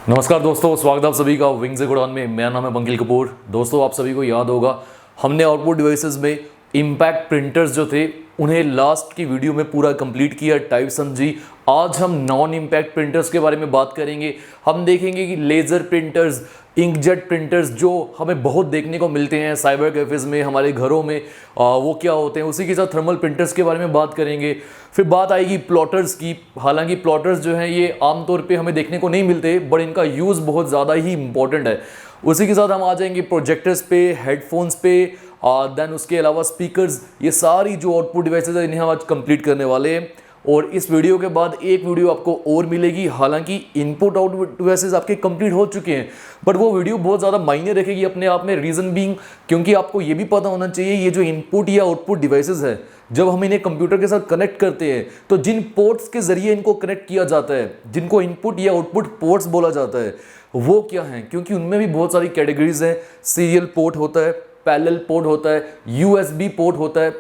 नमस्कार दोस्तों, स्वागत है आप सभी का विंग्स ए गुडान में। मेरा नाम है पंकिल कपूर। दोस्तों, आप सभी को याद होगा हमने आउटपुट डिवाइसेस में इम्पैक्ट प्रिंटर्स जो थे उन्हें लास्ट की वीडियो में पूरा कंप्लीट किया, टाइप समझी। आज हम नॉन इम्पैक्ट प्रिंटर्स के बारे में बात करेंगे। हम देखेंगे कि लेज़र प्रिंटर्स, इंकजेट प्रिंटर्स जो हमें बहुत देखने को मिलते हैं साइबर कैफेज़ में, हमारे घरों में, वो क्या होते हैं। उसी के साथ थर्मल प्रिंटर्स के बारे में बात करेंगे। फिर बात आएगी प्लॉटर्स की। हालांकि प्लॉटर्स जो हैं ये आमतौर पे हमें देखने को नहीं मिलते, बट इनका यूज़ बहुत ज़्यादा ही इंपॉर्टेंट है। उसी के साथ हम आ जाएंगे प्रोजेक्टर्स पे, हेडफोन्स पे, देन उसके अलावा स्पीकर्स। ये सारी जो आउटपुट डिवाइसेज है इन्हें हम आज कंप्लीट करने वाले हैं। और इस वीडियो के बाद एक वीडियो आपको और मिलेगी। हालांकि इनपुट आउटपुट डिवाइसेज आपके कंप्लीट हो चुके हैं, बट वो वीडियो बहुत ज़्यादा मायने रखेगी अपने आप में। रीज़न बीइंग क्योंकि आपको ये भी पता होना चाहिए ये जो इनपुट या आउटपुट डिवाइसेज है, जब हम इन्हें कंप्यूटर के साथ कनेक्ट करते हैं तो जिन पोर्ट्स के जरिए इनको कनेक्ट किया जाता है, जिनको इनपुट या आउटपुट पोर्ट्स बोला जाता है, वो क्या हैं, क्योंकि उनमें भी बहुत सारी कैटेगरीज हैं। सीरियल पोर्ट होता है, पैरेलल पोर्ट होता है, यूएसबी पोर्ट होता है,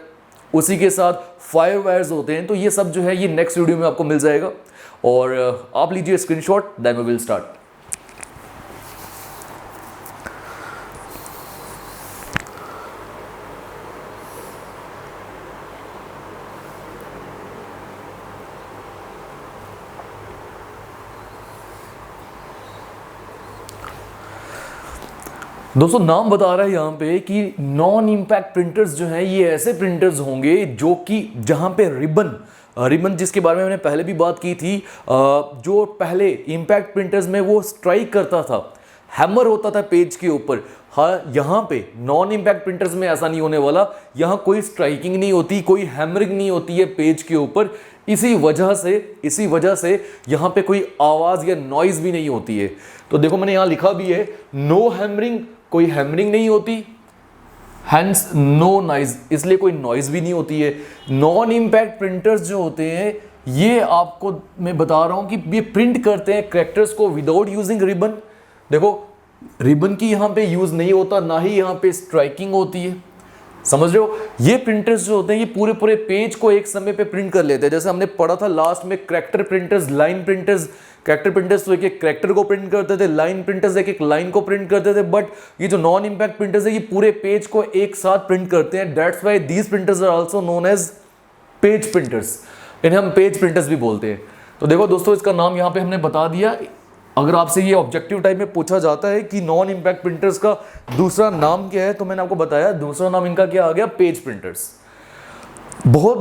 उसी के साथ फायर वायर्स होते हैं। तो ये सब जो है ये नेक्स्ट वीडियो में आपको मिल जाएगा। और आप लीजिए screenshot, then we will start. दोस्तों, नाम बता रहा है यहाँ पे कि नॉन इम्पैक्ट प्रिंटर्स जो हैं ये ऐसे प्रिंटर्स होंगे जो कि जहाँ पे रिबन जिसके बारे में मैंने पहले भी बात की थी, जो पहले इम्पैक्ट प्रिंटर्स में वो स्ट्राइक करता था, हैमर होता था पेज के ऊपर। हाँ, यहाँ पे नॉन इम्पैक्ट प्रिंटर्स में ऐसा नहीं होने वाला। यहाँ कोई स्ट्राइकिंग नहीं होती, कोई हैमरिंग नहीं होती है पेज के ऊपर। इसी वजह से यहाँ पे कोई आवाज़ या नॉइज़ भी नहीं होती है। तो देखो मैंने यहाँ लिखा भी है, नो हैमरिंग, कोई हैमरिंग नहीं होती, हैंस नो नॉइज, इसलिए कोई नॉइज भी नहीं होती है। नॉन इम्पैक्ट प्रिंटर्स जो होते हैं ये आपको मैं बता रहा हूं कि ये प्रिंट करते हैं कैरेक्टर्स को विदाउट यूजिंग रिबन। देखो, रिबन की यहां पे यूज नहीं होता, ना ही यहां पे स्ट्राइकिंग होती है। समझ रहे हो? ये प्रिंटर्स जो होते हैं ये पूरे पेज को एक समय पे प्रिंट कर लेते हैं। जैसे हमने पढ़ा था लास्ट में, character printers, line printers. Character printers तो एक एक कैरेक्टर को प्रिंट करते थे, लाइन प्रिंटर्स एक एक लाइन को प्रिंट करते थे। बट ये जो नॉन इम्पैक्ट प्रिंटर्स है ये पूरे पेज को एक साथ प्रिंट करते हैं। That's why these printers are also known as page printers. इन्हें हम पेज प्रिंटर्स भी बोलते हैं। तो देखो दोस्तों, इसका नाम यहाँ पे हमने बता दिया। अगर आपसे ये ऑब्जेक्टिव टाइप में पूछा जाता है कि नॉन इम्पैक्ट प्रिंटर्स का दूसरा नाम क्या है, तो मैंने आपको बताया दूसरा नाम इनका क्या आ गया, पेज प्रिंटर्स। बहुत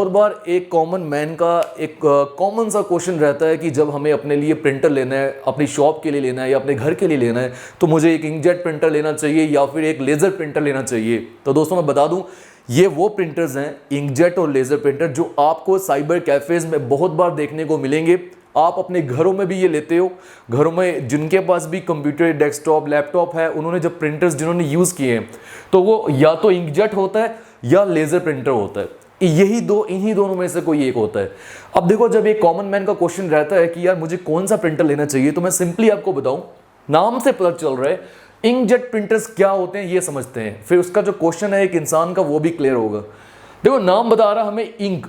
बार एक कॉमन मैन का एक कॉमन सा क्वेश्चन रहता है कि जब हमें अपने लिए प्रिंटर लेना है, अपनी शॉप के लिए लेना है या अपने घर के लिए लेना है, तो मुझे एक इंकजेट प्रिंटर लेना चाहिए या फिर एक लेज़र प्रिंटर लेना चाहिए। तो दोस्तों मैं बता दूं, ये वो प्रिंटर्स हैं, इंकजेट और लेज़र प्रिंटर, जो आपको साइबर कैफेज़ में बहुत बार देखने को मिलेंगे। आप अपने घरों में भी ये लेते हो। घरों में जिनके पास भी कंप्यूटर, डेस्कटॉप, लैपटॉप है, उन्होंने जब प्रिंटर्स जिन्होंने यूज़ किए हैं तो वो या तो इंकजेट होता है या लेज़र प्रिंटर होता है। इन्हीं दोनों में से कोई एक होता है। अब देखो, जब एक कॉमन मैन का क्वेश्चन रहता है कि यार मुझे कौन सा प्रिंटर लेना चाहिए, तो मैं सिंपली आपको बताऊं, नाम से पता चल रहा है इंकजेट प्रिंटर्स क्या होते हैं ये समझते हैं, फिर उसका जो क्वेश्चन है एक इंसान का वो भी क्लियर होगा। देखो, नाम बता रहा हमें इंक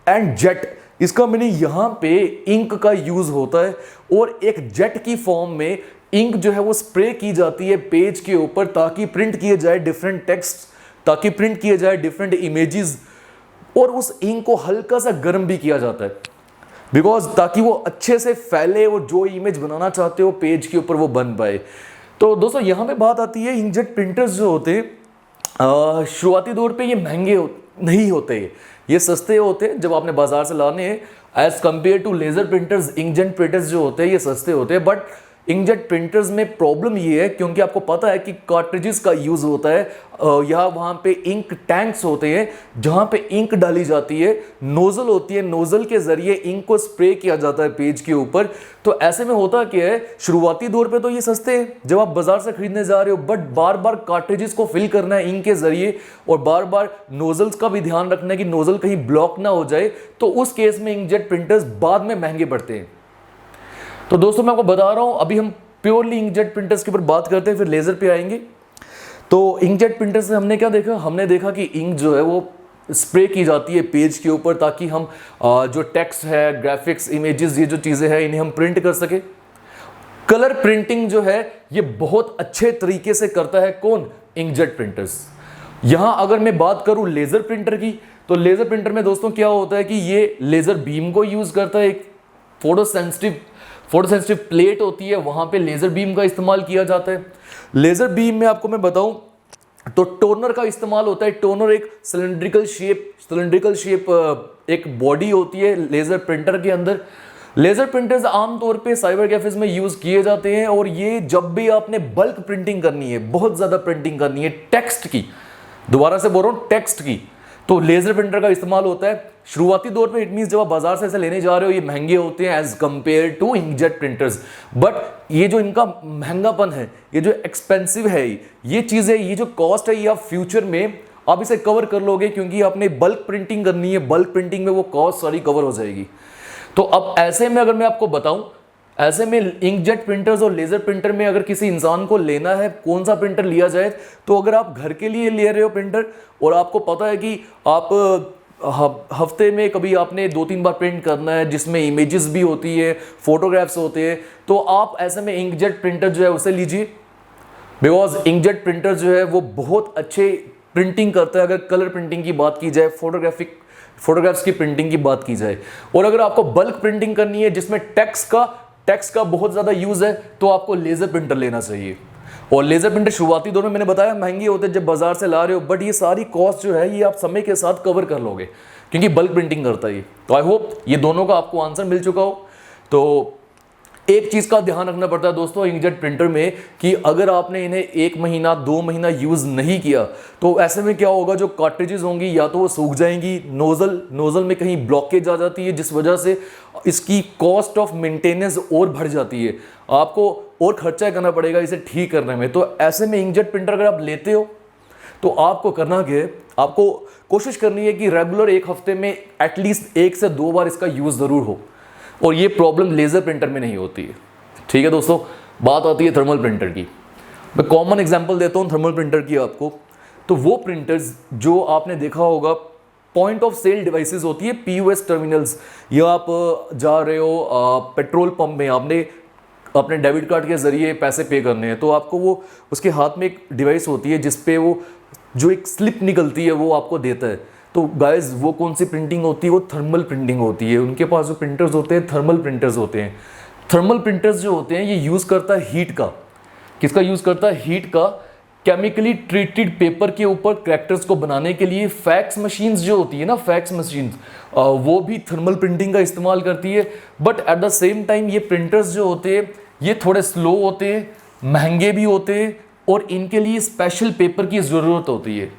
एंड जेट। इसका मीनिंग यहाँ पे इंक का यूज होता है और एक जेट की फॉर्म में इंक जो है वो स्प्रे की जाती है पेज के ऊपर, ताकि प्रिंट किए जाए डिफरेंट टेक्स्ट, ताकि प्रिंट किए जाए डिफरेंट इमेजेस। और उस इंक को हल्का सा गर्म भी किया जाता है, बिकॉज ताकि वो अच्छे से फैले और जो इमेज बनाना चाहते हो पेज के ऊपर वो बन पाए। तो दोस्तों यहाँ पे बात आती है, इंकजेट प्रिंटर्स जो होते हैं शुरुआती दौर पे ये महंगे नहीं होते, ये सस्ते होते हैं जब आपने बाजार से लाने हैं। As compare to laser printers, inkjet printers जो होते हैं ये सस्ते होते हैं। बट इंकजेट प्रिंटर्स में प्रॉब्लम ये है, क्योंकि आपको पता है कि कार्ट्रिजेस का यूज होता है, या वहां पे इंक टैंक्स होते हैं जहां पे इंक डाली जाती है, नोजल होती है, नोजल के जरिए इंक को स्प्रे किया जाता है पेज के ऊपर। तो ऐसे में होता क्या है, शुरुआती दौर पे तो ये सस्ते हैं जब आप बाजार से खरीदने जा रहे हो, बट बार बार कार्ट्रिजेस को फिल करना है इंक के जरिए और बार बार नोजल्स का भी ध्यान रखना है कि नोजल कहीं ब्लॉक ना हो जाए, तो उस केस में इंकजेट प्रिंटर्स बाद में महंगे पड़ते हैं। तो दोस्तों मैं आपको बता रहा हूं, अभी हम प्योरली इंकजेट प्रिंटर्स के ऊपर बात करते हैं, फिर लेजर पे आएंगे। तो इंकजेट प्रिंटर से हमने क्या देखा, हमने देखा कि इंक जो है वो स्प्रे की जाती है पेज के ऊपर, ताकि हम जो टेक्स्ट है, ग्राफिक्स, इमेजेस, ये जो चीज़ें हैं इन्हें हम प्रिंट कर सके। कलर प्रिंटिंग जो है ये बहुत अच्छे तरीके से करता है कौन? Inkjet printers. यहां अगर मैं बात करूं लेजर प्रिंटर की, तो लेजर प्रिंटर में दोस्तों क्या होता है कि ये लेजर बीम को यूज करता है, एक फोटो सेंसिटिव प्लेट होती है, वहां पे लेजर बीम का इस्तेमाल किया जाता है। लेजर बीम में आपको मैं बताऊं तो टोनर का इस्तेमाल होता है। टोनर एक सिलेंड्रिकल शेप एक बॉडी होती है लेजर प्रिंटर के अंदर। लेजर प्रिंटर्स आमतौर पे साइबर कैफेज में यूज किए जाते हैं, और ये जब भी आपने बल्क प्रिंटिंग करनी है, बहुत ज्यादा प्रिंटिंग करनी है टेक्स्ट की, दोबारा से बोल रहा हूं टेक्स्ट की, तो लेजर प्रिंटर का इस्तेमाल होता है। शुरुआती दौर पे इट मींस जब आप बाजार से ऐसे लेने जा रहे हो, ये महंगे होते हैं as compare to inkjet printers, but ये जो इनका महंगापन है, ये जो एक्सपेंसिव है, ये चीज़ है, ये जो कॉस्ट है, ये आप फ्यूचर में आप इसे कवर कर लोगे, क्योंकि आपने बल्क प्रिंटिंग करनी है, बल्क प्रिंटिंग में वो कॉस्ट सारी कवर हो जाएगी। तो अब ऐसे में अगर मैं आपको बताऊं, ऐसे में इंकजेट प्रिंटर्स और लेजर प्रिंटर में अगर किसी इंसान को लेना है, कौन सा प्रिंटर लिया जाए, तो अगर आप घर के लिए ले रहे हो प्रिंटर और आपको पता है कि आप हफ्ते में कभी आपने 2-3 बार प्रिंट करना है, जिसमें इमेजेस भी होती है, फोटोग्राफ्स होते हैं, तो आप ऐसे में इंकजेट प्रिंटर जो है उसे लीजिए, बिकॉज इंकजेट प्रिंटर जो है वो बहुत अच्छे प्रिंटिंग करता है। अगर कलर प्रिंटिंग की बात की जाए, फोटोग्राफ्स की प्रिंटिंग की बात की जाए, और अगर आपको बल्क प्रिंटिंग करनी है जिसमें टेक्स्ट का बहुत ज़्यादा यूज़ है, तो आपको लेज़र प्रिंटर लेना चाहिए। और लेज़र प्रिंटर शुरुआती दौर में मैंने बताया महंगे होते हैं जब बाजार से ला रहे हो, बट ये सारी कॉस्ट जो है ये आप समय के साथ कवर कर लोगे, क्योंकि बल्क प्रिंटिंग करता है ये। तो आई होप ये दोनों का आपको आंसर मिल चुका हो। तो एक चीज़ का ध्यान रखना पड़ता है दोस्तों इंकजेट प्रिंटर में, कि अगर आपने इन्हें 1 महीना 2 महीना यूज़ नहीं किया, तो ऐसे में क्या होगा, जो कार्ट्रिजेस होंगी या तो वो सूख जाएंगी, नोजल में कहीं ब्लॉकेज आ जाती है, जिस वजह से इसकी कॉस्ट ऑफ मेंटेनेंस और बढ़ जाती है, आपको और खर्चा करना पड़ेगा इसे ठीक करने में। तो ऐसे में इंकजेट प्रिंटर अगर आप लेते हो, तो आपको करना क्या है, आपको कोशिश करनी है कि रेगुलर 1 हफ्ते में एटलीस्ट 1 से 2 बार इसका यूज़ ज़रूर हो, और ये प्रॉब्लम लेज़र प्रिंटर में नहीं होती है। ठीक है दोस्तों, बात आती है थर्मल प्रिंटर की। मैं कॉमन एग्जांपल देता हूँ थर्मल प्रिंटर की आपको। तो वो प्रिंटर्स जो आपने देखा होगा, पॉइंट ऑफ सेल डिवाइसेस होती है, POS टर्मिनल्स, या आप जा रहे हो पेट्रोल पंप में, आपने अपने डेबिट कार्ड के ज़रिए पैसे पे करने हैं, तो आपको वो उसके हाथ में एक डिवाइस होती है जिसपे वो जो एक स्लिप निकलती है वो आपको देता है। तो गाइज वो कौन सी प्रिंटिंग होती है, वो थर्मल प्रिंटिंग होती है। उनके पास जो प्रिंटर्स होते हैं थर्मल प्रिंटर्स होते हैं। थर्मल प्रिंटर्स जो होते हैं ये यूज़ करता है हीट का। किसका यूज़ करता है? हीट का। केमिकली ट्रीटेड पेपर के ऊपर कैरेक्टर्स को बनाने के लिए फैक्स मशीन्स जो होती है ना, फैक्स मशीन्स, वो भी थर्मल प्रिंटिंग का इस्तेमाल करती है। But at the same time ये प्रिंटर्स जो होते हैं ये थोड़े स्लो होते हैं, महंगे भी होते हैं, और इनके लिए स्पेशल पेपर की ज़रूरत होती है,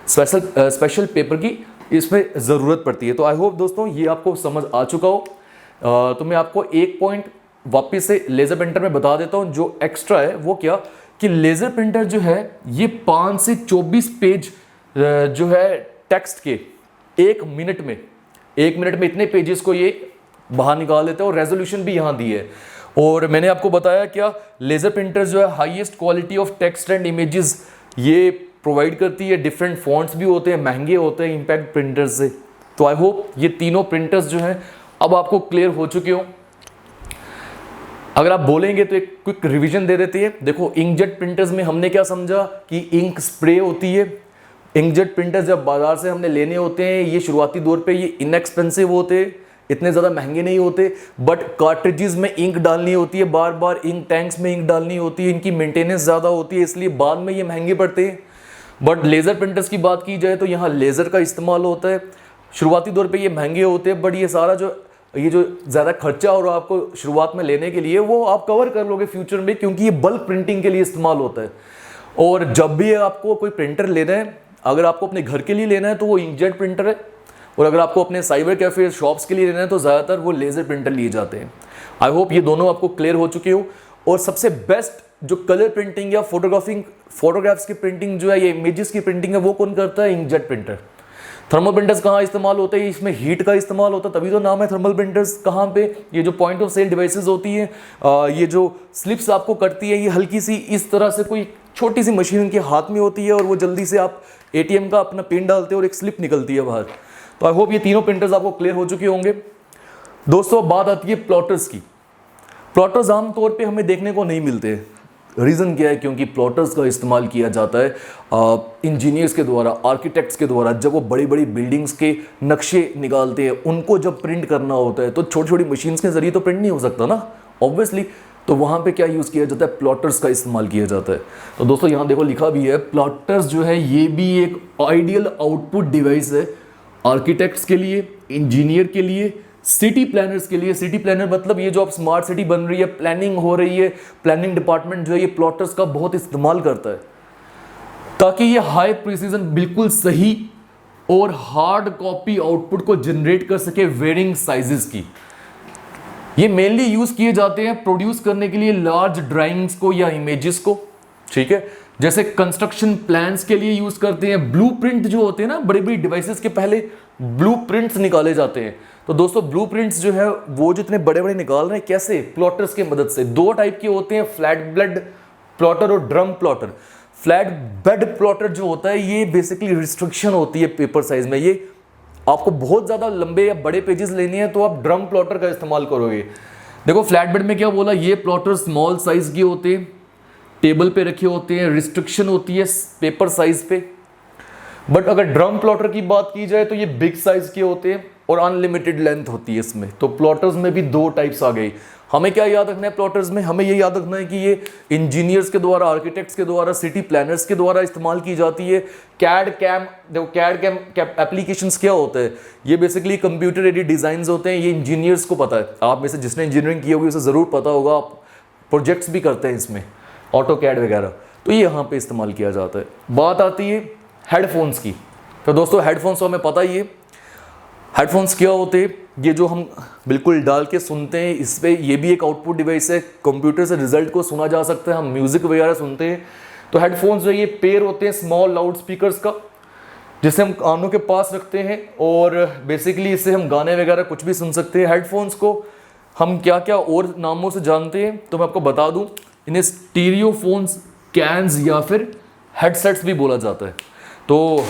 स्पेशल पेपर की इसमें ज़रूरत पड़ती है। तो आई होप दोस्तों ये आपको समझ आ चुका हो। तो मैं आपको एक पॉइंट वापस से लेज़र प्रिंटर में बता देता हूँ जो एक्स्ट्रा है। वो क्या कि लेज़र प्रिंटर जो है ये 5 से 24 पेज जो है टेक्स्ट के 1 मिनट में इतने पेजेस को ये बाहर निकाल देता है, और रेजोल्यूशन भी यहाँ दी है। और मैंने आपको बताया क्या, लेज़र प्रिंटर जो है highest quality of text and images ये प्रोवाइड करती है। डिफरेंट फॉन्ट्स भी होते हैं, महंगे होते हैं इम्पैक्ट प्रिंटर से। तो आई होप ये तीनों प्रिंटर्स जो हैं अब आपको क्लियर हो चुके हो। अगर आप बोलेंगे तो एक क्विक रिवीजन दे देते हैं। देखो इंकजेट प्रिंटर्स में हमने क्या समझा कि इंक स्प्रे होती है। इंकजेट प्रिंटर्स जब बाजार से हमने लेने होते हैं, ये शुरुआती दौर पे ये इनएक्सपेंसिव होते हैं, इतने ज़्यादा महंगे नहीं होते। बट कार्ट्रिजेस में इंक डालनी होती है, बार बार इंक टैंक्स में इंक डालनी होती है, इनकी मेंटेनेंस ज़्यादा होती है, इसलिए बाद में ये महंगे पड़ते हैं। बट लेज़र प्रिंटर्स की बात की जाए तो यहाँ लेज़र का इस्तेमाल होता है। शुरुआती दौर पे ये महंगे होते हैं, बट ये सारा जो ज़्यादा खर्चा और आपको शुरुआत में लेने के लिए वो आप कवर कर लोगे फ्यूचर में, क्योंकि ये बल्क प्रिंटिंग के लिए इस्तेमाल होता है। और जब भी आपको कोई प्रिंटर लेना है, अगर आपको अपने घर के लिए लेना है तो वो इंकजेट प्रिंटर है, और अगर आपको अपने साइबर कैफे शॉप्स के लिए लेना है तो ज़्यादातर वो लेज़र प्रिंटर लिए जाते हैं। आई होप ये दोनों आपको क्लियर हो चुके हो। और सबसे बेस्ट जो कलर प्रिंटिंग या फोटोग्राफ्स की प्रिंटिंग जो है, ये इमेजेस की प्रिंटिंग है, वो कौन करता है? Inkjet printer. थर्मल प्रिंटर्स कहाँ इस्तेमाल होते हैं? इसमें हीट का इस्तेमाल होता है, तभी तो नाम है थर्मल प्रिंटर्स। कहाँ पे? ये जो पॉइंट ऑफ सेल डिवाइसेस होती है, ये जो स्लिप्स आपको कटती है, ये हल्की सी इस तरह से कोई छोटी सी मशीन उनके हाथ में होती है, और वो जल्दी से आप ATM का अपना पिन डालते हो और एक स्लिप निकलती है बाहर। तो आई होप ये तीनों प्रिंटर्स आपको क्लियर हो चुके होंगे। दोस्तों बात आती है प्लॉटर्स की। प्लॉटर्स आमतौर पे हमें देखने को नहीं मिलते। रीज़न क्या है? क्योंकि प्लॉटर्स का इस्तेमाल किया जाता है इंजीनियर्स के द्वारा, आर्किटेक्ट्स के द्वारा। जब वो बड़ी बड़ी बिल्डिंग्स के नक्शे निकालते हैं, उनको जब प्रिंट करना होता है तो छोटी छोटी मशीन्स के ज़रिए तो प्रिंट नहीं हो सकता ना, ऑब्वियसली। तो वहाँ पे क्या यूज़ किया जाता है? प्लॉटर्स का इस्तेमाल किया जाता है। तो दोस्तों यहाँ देखो लिखा भी है, प्लॉटर्स जो है ये भी एक आइडियल आउटपुट डिवाइस है आर्किटेक्ट्स के लिए, इंजीनियर के लिए, सिटी प्लानर्स के लिए। सिटी प्लानर मतलब ये जो अब स्मार्ट सिटी बन रही है, प्लानिंग हो रही है, प्लानिंग डिपार्टमेंट जो है ये प्लॉटर्स का बहुत इस्तेमाल करता है ताकि ये हाई प्रिसीजन, बिल्कुल सही और हार्ड कॉपी आउटपुट को जनरेट कर सके वेरिंग साइजेस की। ये मेनली यूज किए जाते हैं प्रोड्यूस करने के लिए लार्ज ड्राइंग्स को या इमेजेस को, ठीक है। जैसे कंस्ट्रक्शन प्लान्स के लिए यूज करते हैं। ब्लूप्रिंट जो होते हैं ना, बड़ी बड़ी डिवाइसेस के पहले ब्लूप्रिंट्स निकाले जाते हैं। तो दोस्तों ब्लूप्रिंट्स जो है वो जितने बड़े बड़े निकाल रहे हैं, कैसे? प्लॉटर्स की मदद से। दो टाइप के होते हैं, फ्लैट बेड प्लॉटर और drum plotter. Flat bed plotter जो होता है ये बेसिकली रिस्ट्रिक्शन होती है पेपर साइज में। ये आपको बहुत ज़्यादा लंबे या बड़े पेजेस लेने हैं तो आप ड्रम प्लॉटर का इस्तेमाल करोगे। देखो फ्लैट बेड में क्या बोला, ये प्लॉटर स्मॉल साइज के होते हैं, टेबल पे रखे होते हैं, रिस्ट्रिक्शन होती है पेपर साइज पे। बट अगर ड्रम प्लॉटर की बात की जाए तो ये बिग साइज के होते हैं और अनलिमिटेड लेंथ होती है इसमें। तो प्लॉटर्स में भी दो टाइप्स आ गई। हमें क्या याद रखना है प्लॉटर्स में? हमें ये याद रखना है कि ये इंजीनियर्स के द्वारा, आर्किटेक्ट्स के द्वारा, सिटी प्लानर्स के द्वारा इस्तेमाल की जाती है। कैड कैम, देखो कैड कैम एप्लीकेशंस क्या होता है? ये बेसिकली कंप्यूटर एडेड डिजाइन्स होते हैं। ये इंजीनियर्स को पता है, आप में से जिसने इंजीनियरिंग की होगी उसे ज़रूर पता होगा। आप प्रोजेक्ट्स भी करते हैं इसमें, ऑटो कैड वगैरह, तो ये यहाँ पे इस्तेमाल किया जाता है। बात आती है हेडफोन्स की। तो दोस्तों हेडफोन्स तो हमें पता ही है, हेडफोन्स क्या होते हैं? ये जो हम बिल्कुल डाल के सुनते हैं, इस पर ये भी एक आउटपुट डिवाइस है। कंप्यूटर से रिजल्ट को सुना जा सकता है, हम म्यूजिक वगैरह सुनते हैं। तो हेडफोन्स जो ये पेयर होते हैं स्मॉल लाउड स्पीकर्स का, जिसे हम कानों के पास रखते हैं और बेसिकली इससे हम गाने वगैरह कुछ भी सुन सकते हैं। हेडफोन्स को हम क्या क्या और नामों से जानते हैं तो मैं आपको बता दूं, इन्हें स्टीरियोफोन्स, कैन्स या फिर हेडसेट्स भी बोला जाता है। तो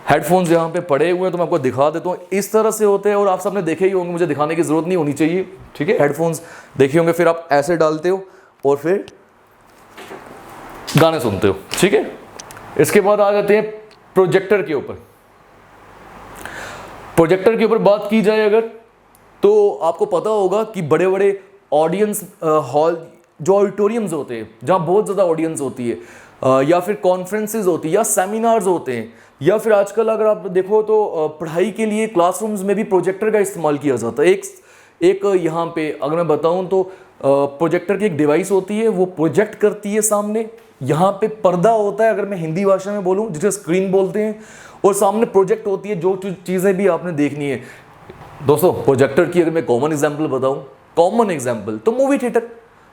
हेडफोन्स यहाँ पे पड़े हुए हैं तो मैं आपको दिखा देता हूँ। इस तरह से होते हैं और आप सबने देखे ही होंगे, मुझे दिखाने की ज़रूरत नहीं होनी चाहिए, ठीक है। हेडफोन्स देखे होंगे, फिर आप ऐसे डालते हो और फिर गाने सुनते हो, ठीक है। इसके बाद आ जाते हैं प्रोजेक्टर के ऊपर। प्रोजेक्टर के ऊपर बात की जाए अगर, तो आपको पता होगा कि बड़े बड़े ऑडियंस हॉल, जो ऑडिटोरियम्स होते हैं जहाँ बहुत ज़्यादा ऑडियंस होती है, या फिर कॉन्फ्रेंसेज होती है या सेमिनार्स होते हैं, या फिर आजकल अगर आप देखो तो पढ़ाई के लिए क्लासरूम्स में भी प्रोजेक्टर का इस्तेमाल किया जाता है। एक यहाँ पे अगर मैं बताऊँ तो प्रोजेक्टर की एक डिवाइस होती है, वो प्रोजेक्ट करती है सामने। यहाँ पे पर्दा होता है अगर मैं हिंदी भाषा में बोलूँ, जिसे स्क्रीन बोलते हैं, और सामने प्रोजेक्ट होती है जो चीज़ें भी आपने देखनी है। दोस्तों प्रोजेक्टर की अगर मैं कॉमन एग्जाम्पल बताऊँ, कॉमन एग्जाम्पल तो मूवी थिएटर।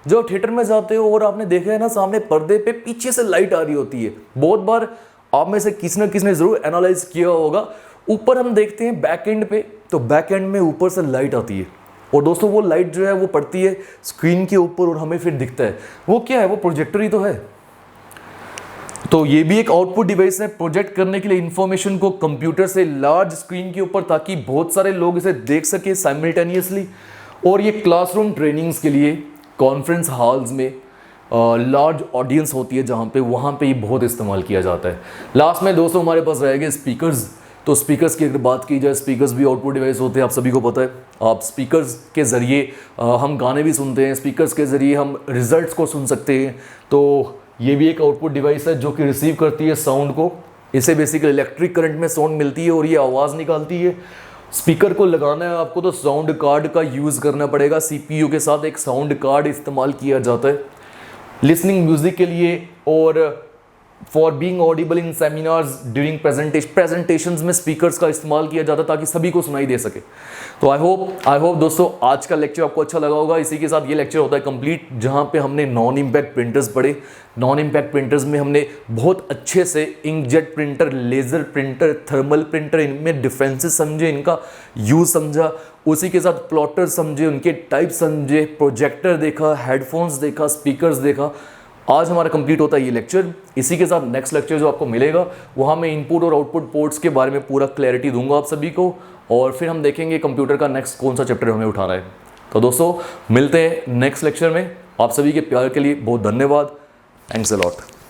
जो थिएटर में जाते हो और आपने देखा है ना, सामने पर्दे पे पीछे से लाइट आ रही होती है। बहुत बार आप में से किसी न किसी ने जरूर एनालाइज किया होगा। ऊपर हम देखते हैं बैक एंड पे, तो बैक एंड में ऊपर से लाइट आती है और दोस्तों वो लाइट जो है वो पड़ती है स्क्रीन के ऊपर और हमें फिर दिखता है। वो क्या है? वो प्रोजेक्टर ही तो है। तो ये भी एक आउटपुट डिवाइस है प्रोजेक्ट करने के लिए इंफॉर्मेशन को कंप्यूटर से लार्ज स्क्रीन के ऊपर, ताकि बहुत सारे लोग इसे देख सके साइमल्टेनियसली। और ये क्लासरूम ट्रेनिंग्स के लिए, कॉन्फ्रेंस हॉल्स में लार्ज ऑडियंस होती है जहाँ पे, वहाँ पे ये बहुत इस्तेमाल किया जाता है। लास्ट में दोस्तों हमारे पास रह गए स्पीकर्स। तो स्पीकर्स की अगर बात की जाए, स्पीकर्स भी आउटपुट डिवाइस होते हैं, आप सभी को पता है। आप स्पीकर्स के ज़रिए हम गाने भी सुनते हैं, स्पीकर्स के ज़रिए हम रिजल्ट्स को सुन सकते हैं। तो ये भी एक आउटपुट डिवाइस है जो कि रिसीव करती है साउंड को। इसे बेसिकली इलेक्ट्रिक करंट में साउंड मिलती है और ये आवाज़ निकालती है। स्पीकर को लगाना है आपको तो साउंड कार्ड का यूज़ करना पड़ेगा। सीपीयू के साथ एक साउंड कार्ड इस्तेमाल किया जाता है लिसनिंग म्यूजिक के लिए और for being Audible in seminars during presentations में स्पीकर्स का इस्तेमाल किया जाता है ताकि सभी को सुनाई दे सके। तो आई होप दोस्तों आज का लेक्चर आपको अच्छा लगा होगा। इसी के साथ ये लेक्चर होता है कंप्लीट, जहाँ पे हमने नॉन इम्पैक्ट प्रिंटर्स पढ़े। नॉन इम्पैक्ट प्रिंटर्स में हमने बहुत अच्छे से inkjet printer, laser printer, thermal printer, इनमें डिफरेंसेस समझे, इनका यूज़ समझा। उसी के साथ प्लॉटर समझे, उनके टाइप समझे, प्रोजेक्टर देखा, हेडफोन्स देखा, स्पीकर्स देखा। आज हमारा कंप्लीट होता है ये लेक्चर। इसी के साथ नेक्स्ट लेक्चर जो आपको मिलेगा वहाँ मैं इनपुट और आउटपुट पोर्ट्स के बारे में पूरा क्लैरिटी दूंगा आप सभी को, और फिर हम देखेंगे कंप्यूटर का नेक्स्ट कौन सा चैप्टर हमें उठाना है। तो दोस्तों मिलते हैं नेक्स्ट लेक्चर में। आप सभी के प्यार के लिए बहुत धन्यवाद। Thanks a lot.